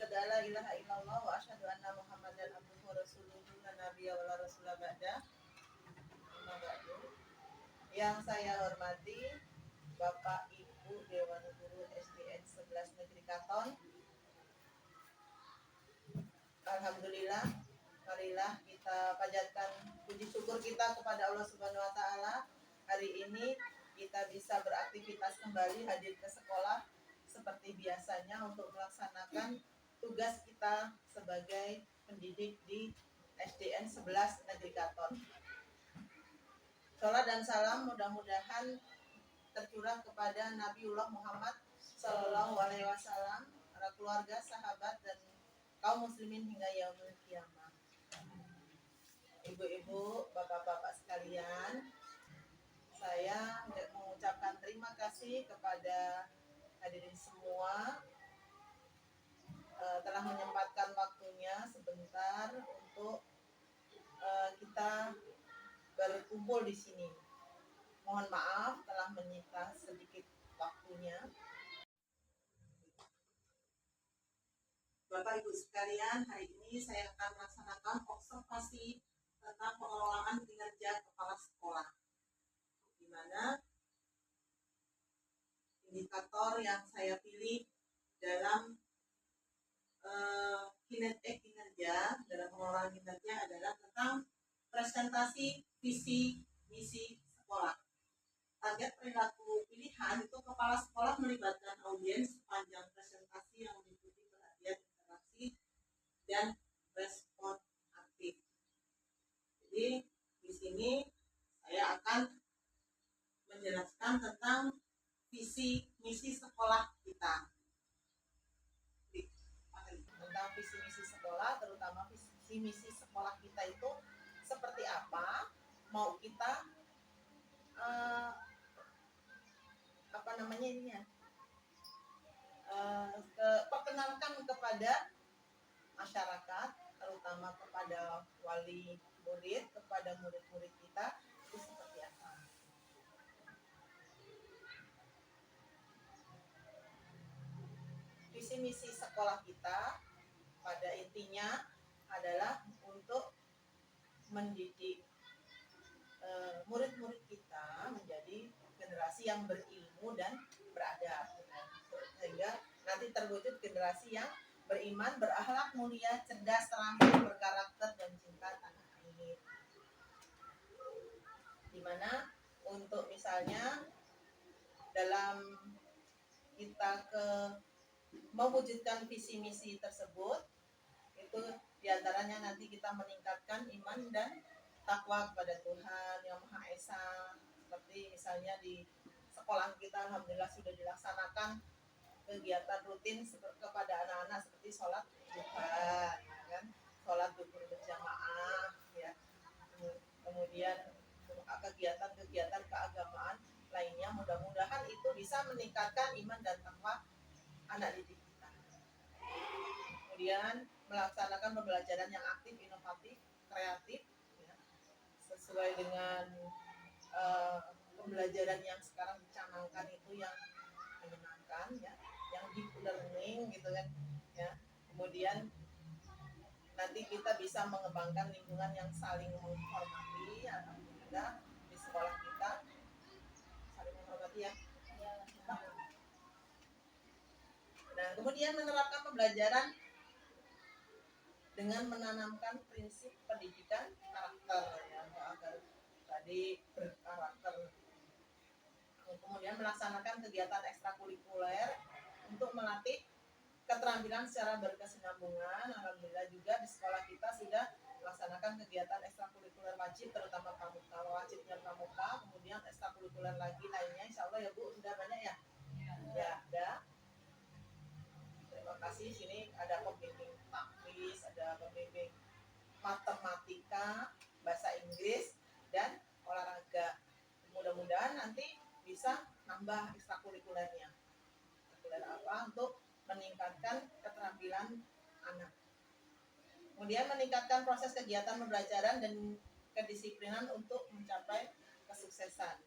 asyhadu an la ilaha illallah wa asyhadu anna Muhammadan abduhu wa rasuluhu la nabiyya wa la rasula ba'da. Amma ba'du. Yang saya hormati Bapak Ibu Dewan Guru SDN 11 Negeri Katon. Alhamdulillah, marilah kita panjatkan puji syukur kita kepada Allah Subhanahu wa taala. Hari ini kita bisa beraktivitas kembali, hadir ke sekolah seperti biasanya untuk melaksanakan tugas kita sebagai pendidik di SDN 11 Negeri Katon. Salam dan salam mudah-mudahan tercurah kepada Nabiullah Muhammad Sallallahu Alaihi Wasallam, para keluarga, sahabat, dan kaum muslimin hingga yaumul kiamah. Ibu-ibu, bapak-bapak sekalian, saya mengucapkan terima kasih kepada hadirin semua telah menyempatkan waktunya sebentar untuk kita berkumpul di sini. Mohon maaf telah menyita sedikit waktunya. Bapak Ibu sekalian, hari ini saya akan melaksanakan observasi tentang pengelolaan kinerja kepala sekolah, di mana indikator yang saya pilih dalam kinerja dalam pengelolaan kinerja adalah tentang presentasi visi misi sekolah. Target perilaku pilihan itu kepala sekolah melibatkan audiens sepanjang presentasi yang meliputi perhatian, interaksi, dan respon aktif. Jadi di sini saya akan menjelaskan tentang visi misi sekolah kita. Tentang visi misi sekolah, terutama visi misi sekolah kita itu seperti apa, mau kita perkenalkan kepada masyarakat, terutama kepada wali murid, kepada murid-murid kita, itu seperti apa. Visi misi sekolah kita pada intinya adalah untuk mendidik murid-murid kita menjadi generasi yang berilmu dan beradab, sehingga nanti terwujud generasi yang beriman, berakhlak mulia, cerdas, terampil, berkarakter, dan cinta tanah air. Dimana untuk misalnya dalam kita mewujudkan visi misi tersebut, itu diantaranya nanti kita meningkatkan iman dan takwa kepada Tuhan Yang Maha Esa. Seperti misalnya di sekolah kita alhamdulillah sudah dilaksanakan kegiatan rutin kepada anak-anak seperti sholat duha, kan? Sholat duhur berjamaah, ya. Kemudian kegiatan-kegiatan keagamaan lainnya, mudah-mudahan itu bisa meningkatkan iman dan takwa anak didik kita. Kemudian melaksanakan pembelajaran yang aktif, inovatif, kreatif, ya, sesuai dengan pembelajaran yang sekarang dicanangkan itu yang menyenangkan, ya, yang deep learning gitu kan, ya. Kemudian nanti kita bisa mengembangkan lingkungan yang saling menghormati, alhamdulillah di sekolah kita saling menghormati, ya. Nah, kemudian menerapkan pembelajaran dengan menanamkan prinsip pendidikan karakter, ya, agar tadi berkarakter. Kemudian melaksanakan kegiatan ekstrakurikuler untuk melatih keterampilan secara berkesinambungan. Alhamdulillah juga di sekolah kita sudah melaksanakan kegiatan ekstrakurikuler wajib, terutama pramuka, wajib dan pramuka, kemudian ekstrakurikuler lagi lainnya. Insya Allah ya Bu, sudah banyak ya? Ya, ada. Terima kasih. Sini ada pembimbing taklis, ada pembimbing matematika, bahasa Inggris, dan olahraga. Mudah-mudahan nanti bisa nambah ekstrakurikulernya. Ekstrakurikuler apa? Untuk meningkatkan keterampilan anak. Kemudian meningkatkan proses kegiatan pembelajaran dan kedisiplinan untuk mencapai kesuksesan.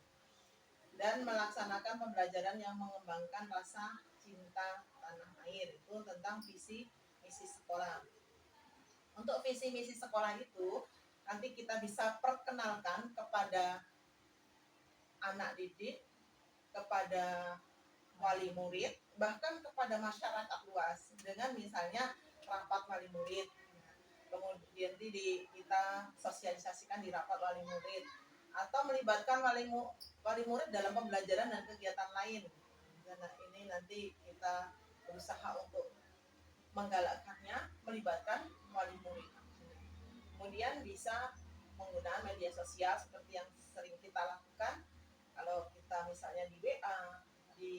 Dan melaksanakan pembelajaran yang mengembangkan rasa cinta tanah air. Itu tentang visi misi sekolah. Untuk visi misi sekolah itu nanti kita bisa perkenalkan kepada anak didik, kepada wali murid, bahkan kepada masyarakat luas dengan misalnya rapat wali murid. Kemudian kita sosialisasikan di rapat wali murid atau melibatkan wali murid dalam pembelajaran dan kegiatan lain. Dan ini nanti kita berusaha untuk menggalakkannya, melibatkan wali murid. Kemudian bisa menggunakan media sosial seperti yang sering kita lakukan. Kalau kita misalnya di WA, di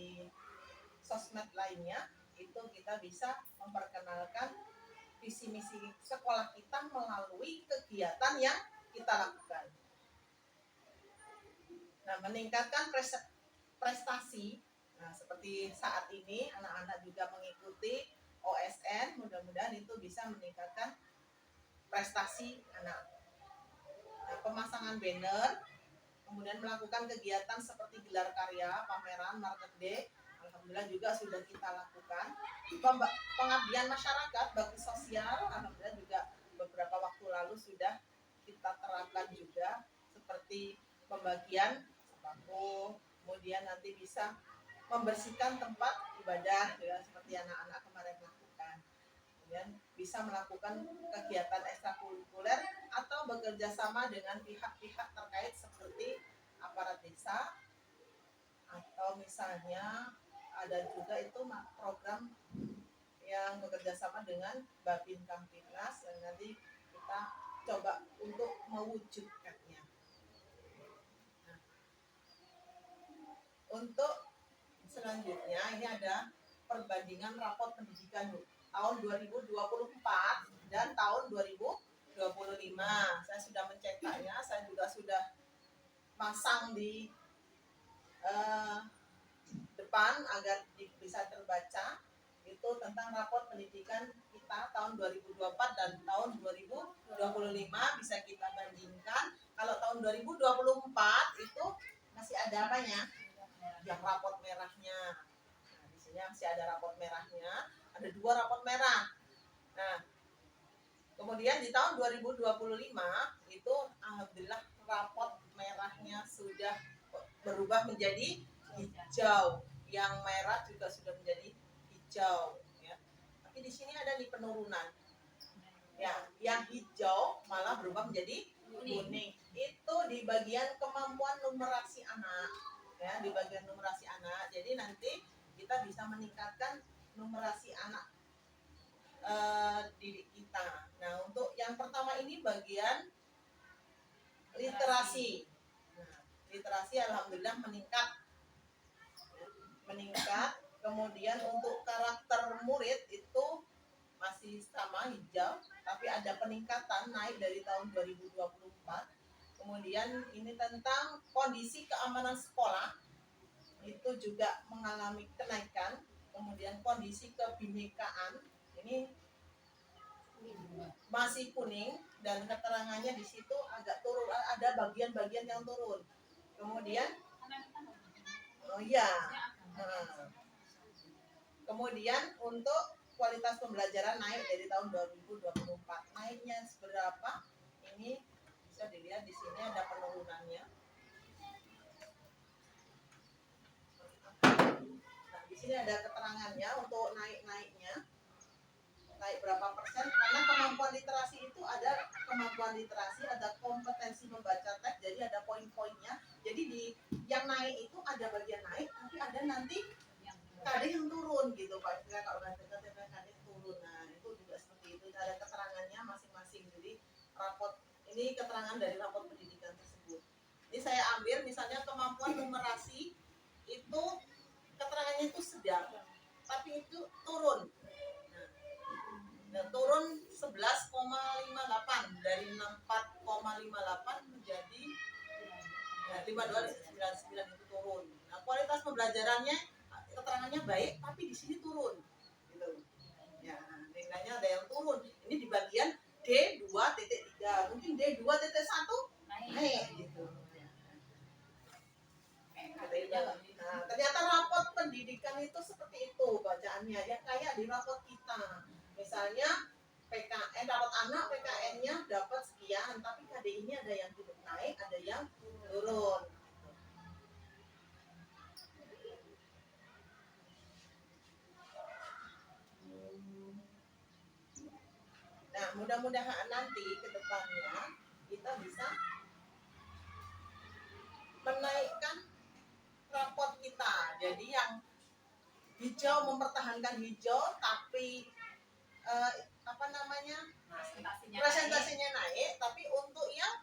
sosmed lainnya, itu kita bisa memperkenalkan visi misi sekolah kita melalui kegiatan yang kita lakukan. Nah, meningkatkan prestasi. Nah, seperti saat ini anak-anak juga mengikuti OSN, mudah-mudahan itu bisa meningkatkan prestasi anak. Nah, pemasangan banner, kemudian melakukan kegiatan seperti gelar karya, pameran, market day, alhamdulillah juga sudah kita lakukan. Pengabdian masyarakat, bakti sosial, alhamdulillah juga beberapa waktu lalu sudah kita terapkan juga, seperti pembagian sembako, kemudian nanti bisa membersihkan tempat ibadah, ya, seperti anak-anak kemarin lakukan. Kemudian bisa melakukan kegiatan ekstrakurikuler atau bekerja sama dengan pihak-pihak terkait seperti aparat desa, atau misalnya ada juga itu program yang bekerja sama dengan Babin Kamtibnas, dan nanti kita coba untuk mewujudkannya. Nah, untuk selanjutnya ini ada perbandingan rapot pendidikan tahun 2024 dan tahun 2025. Saya sudah mencetaknya, saya juga sudah pasang di depan agar bisa terbaca. Itu tentang rapot pendidikan kita tahun 2024 dan tahun 2025, bisa kita bandingkan. Kalau tahun 2024 itu masih ada apanya? Yang rapot merahnya. Nah, di sini masih ada rapot merahnya, ada 2 rapot merah. Nah, kemudian di tahun 2025 itu alhamdulillah rapot merahnya sudah berubah menjadi hijau, yang merah juga sudah menjadi hijau, ya. Tapi di sini ada di penurunan. Ya, yang hijau malah berubah menjadi kuning. Itu di bagian kemampuan numerasi anak, ya, di bagian numerasi anak. Jadi nanti kita bisa meningkatkan numerasi anak didik kita. Nah, untuk yang pertama ini bagian literasi. Nah, literasi alhamdulillah meningkat. Kemudian untuk karakter murid itu masih sama hijau, tapi ada peningkatan naik dari tahun 2024. Kemudian ini tentang kondisi keamanan sekolah, itu juga mengalami kenaikan. Kemudian kondisi kebinekaan ini masih kuning, dan keterangannya di situ agak turun, ada bagian-bagian yang turun. Kemudian kemudian untuk kualitas pembelajaran naik dari tahun 2024. Naiknya seberapa? Ini bisa dilihat di sini ada penurunannya. Nah, di sini ada keterangannya untuk naik-naiknya. Naik berapa persen? Karena kemampuan literasi itu ada kemampuan literasi, ada kompetensi membaca teks, jadi ada poin-poinnya. Jadi di yang naik itu ada bagian naik, tapi ada nanti kadang yang turun gitu Pak. Kalau kadang turun. Nah, itu juga seperti itu. Ada keterangannya masing-masing. Jadi rapot ini keterangan dari rapot pendidikan tersebut. Ini saya ambil misalnya kemampuan numerasi itu keterangannya itu sedang, tapi itu turun. Nah, turun 11,58 dari 64,58 menjadi 52,99 itu turun. Nah, kualitas pembelajarannya keterangannya baik, tapi di sini turun. Gitu. Ya, nilainya ada yang turun. Ini di bagian D2.3. Mungkin D2.1 naik gitu. Nah, ternyata rapot pendidikan itu seperti itu bacaannya, ya kayak di rapot kita. misalnya PKN dapat anak, PKN-nya dapat sekian, tapi KDI-nya ada yang naik, ada yang turun. Nah, mudah-mudahan nanti ke depannya kita bisa menaikkan rapot kita. Jadi yang hijau mempertahankan hijau, tapi presentasinya naik, tapi untuk yang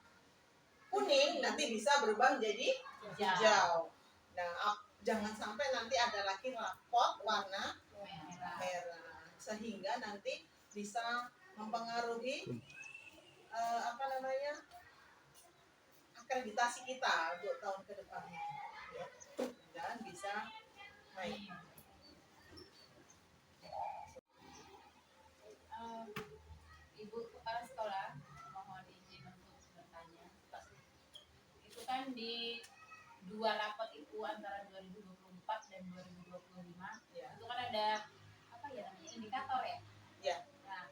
kuning nanti bisa berubah menjadi hijau. Nah, jangan sampai nanti ada lagi rapot warna merah, sehingga nanti bisa mempengaruhi akreditasi kita untuk tahun ke depannya, ya. Dan bisa naik. Ibu Kepala Sekolah, mohon izin untuk bertanya. Itu kan di dua rapot itu antara 2024 dan 2025, Ya. itu kan ada apa ya namanya, indikator ya? Ya. Nah,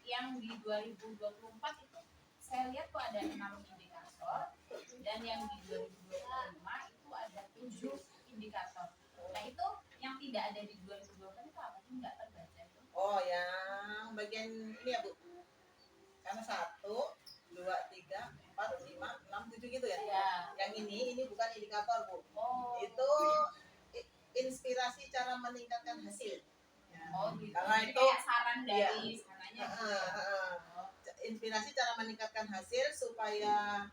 yang di 2024 itu saya lihat kok ada 6 indikator, dan yang di 2025 itu ada 7 indikator. Nah, itu yang tidak ada di 2024 itu apa sih, nggak terbaca itu? Oh, yang bagian ini ya, Bu. Karena 1, 2, 3, 4, 5, 6, 7 gitu ya. Ya. Yang ini bukan indikator, Bu. Oh. Itu inspirasi cara meningkatkan hasil. Ya. Oh, gitu. Karena Jadi itu kayak saran dari sananya. inspirasi cara meningkatkan hasil supaya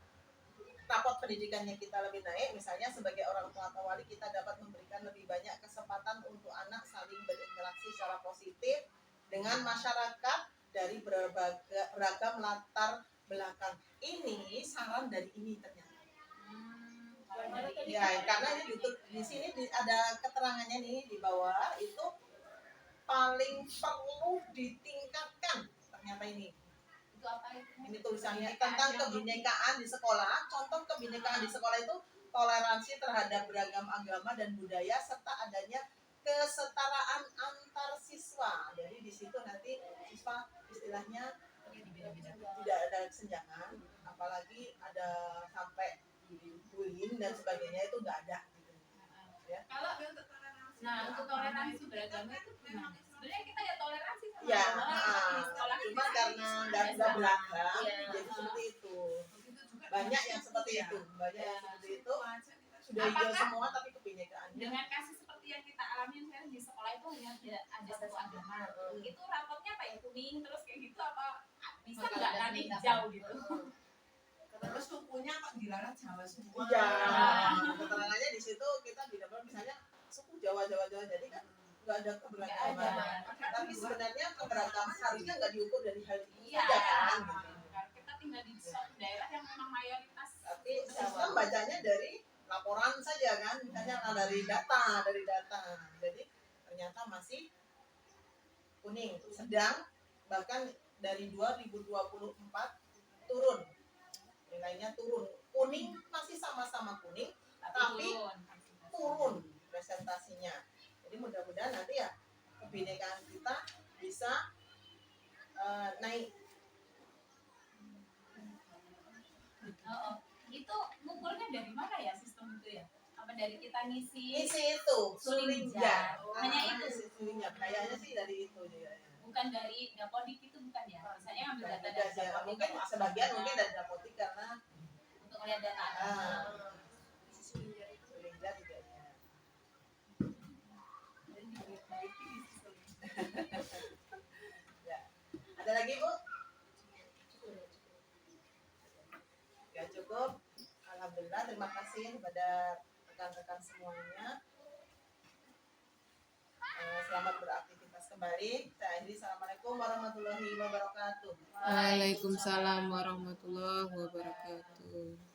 rapot pendidikannya kita lebih naik. Misalnya sebagai orang tua atau wali, kita dapat memberikan lebih banyak kesempatan untuk anak saling berinteraksi secara positif dengan masyarakat dari beragam latar belakang. Ini saran dari ini ternyata. Ya, karena ini di sini ada keterangannya nih di bawah, itu paling perlu ditingkatkan ternyata ini. Itu apa itu? Ini tulisannya tentang kebinekaan di sekolah. Contoh kebinekaan di sekolah itu toleransi terhadap beragam agama dan budaya serta adanya kesetaraan antar siswa. Jadi di situ nanti siswa istilahnya tidak ada kesenjangan, apalagi ada sampai bullying dan sebagainya, itu nggak ada gitu. Ya. Kalau untuk toleransi beragama itu gimana? Sebenarnya kita ya toleransi sama Ya, sekolah cuma karena nggak beragam, jadi seperti itu. Banyak yang seperti itu, sudah hijau semua tapi kebinekaan. Dengan kasus seperti yang kita alami sekarang di sekolah itu hanya ada satu agama. Itu rapotnya apa ya, kuning terus kayak gitu, apa bisa nggak nanti hijau gitu? Terus sukunya kok dilarang Jawa semua? Iya, keterangannya di situ kita tidak misalnya suku Jawa, jadi kan nggak ada keberagaman. Tapi sebenarnya keberagaman harusnya nggak diukur dari hal ini saja kan. Kita tinggal di suatu daerah yang memang mayoritas. Tapi sistem bacanya dari laporan saja kan, misalnya dari data. Jadi ternyata masih kuning, sedang bahkan dari 2024 turun. Nilainya turun. Kuning masih sama-sama kuning, tapi turun presentasinya. Jadi mudah-mudahan nanti ya kebinekaan kita bisa naik. Itu ngukurnya dari mana ya sistem itu ya? Apa dari kita ngisi itu Sulinjar. Hanya itu. Sulinjar. Kayaknya sih dari itu dia. Bukan dari Dapodik itu, bukan ya? Misalnya ngambil data dari Dapodik. Mungkin sebagian mungkin dari Dapodik karena untuk melihat data. Sulinjar juga ya. Ya. Ada lagi, Bu? Ya, cukup. Alhamdulillah, terima kasih kepada rekan-rekan semuanya. Selamat beraktivitas kembali. Saya Andi. Assalamualaikum warahmatullahi wabarakatuh. Waalaikumsalam warahmatullahi wabarakatuh.